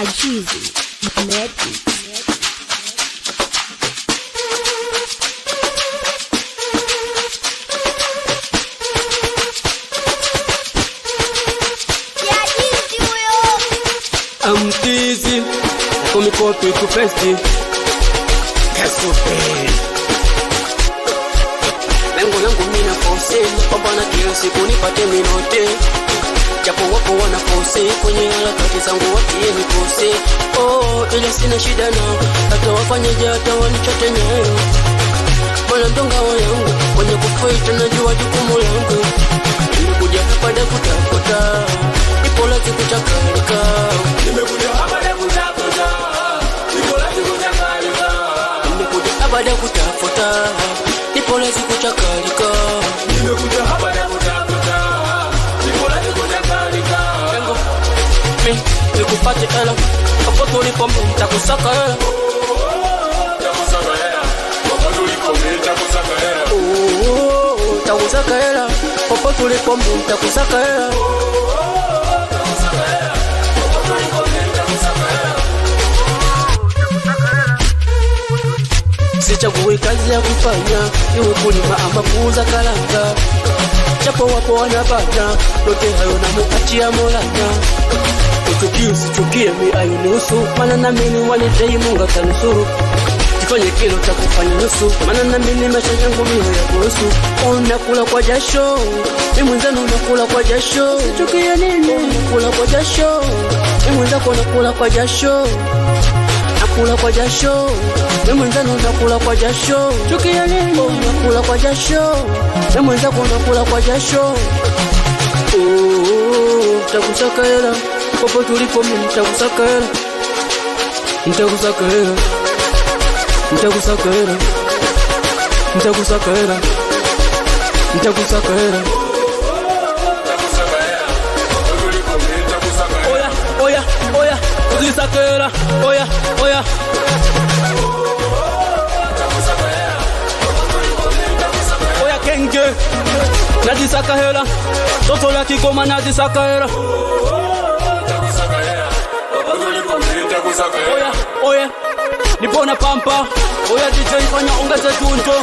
Hajizi Medic. I'm dizzy, come copy to festi. Lengo langu mina force, pambana kila siku nipate minote. Japo wapo wana force, kwenye harakati zangu wakie nikose. Oh, ile sina shida nao, hata wafanyaje hata wanichote nyayo. Bwana ndonga yangu, kwenye kufight najua jukumu langu. Nimekuja hapa da kutafuta, ipo lazima kuchakalika. Nimekuja hapa da kutafuta, ipo lazima kuchakalika. Nimekuja hapa da kutafuta, ipo lazima kuchakalika. Nimekuja hapa da kutafuta, ipo lazima kuchakalika. Lengo nikupate hela, hapo tulipo mtakusaka hela. Takusaka hela, popo tulipo mtakusaka hela. Sichagui kazi ya kufanya, iwe kulima ama kuuza karanga. Japo wapo wanabana, yote hayo namuachia Mola. Uchukie usichukie mi ayunihusu, maana naamini wanidai Mungu atanusuru. Jifanye kilo cha kufanya nusu, maana naamini maisha yangu mimi ya kuhusu. Unakula kwa jasho, mimi mwenzangu nakula kwa jasho. Usichukie nini? Unakula kwa jasho, mimi mwenzangu nakula kwa jasho. Nakula kwa jasho, mimi mwenzangu nakula kwa jasho. Chukia nini? Nakula kwa jasho, mimi mwenzangu nakula kwa jasho. Nitakusaka hela, popo tulipo mimi nitakusaka hela. Nitakusaka hela, nitakusaka hela, nitakusaka hela, nitakusaka hela. Oya, oya, oya, utisaka hela, oya, oya. Oya kenge, najisaka hela, toto la Kigoma najisaka hela. Oya, oya, nipona pampa, oya DJ fanya ongeze tunto.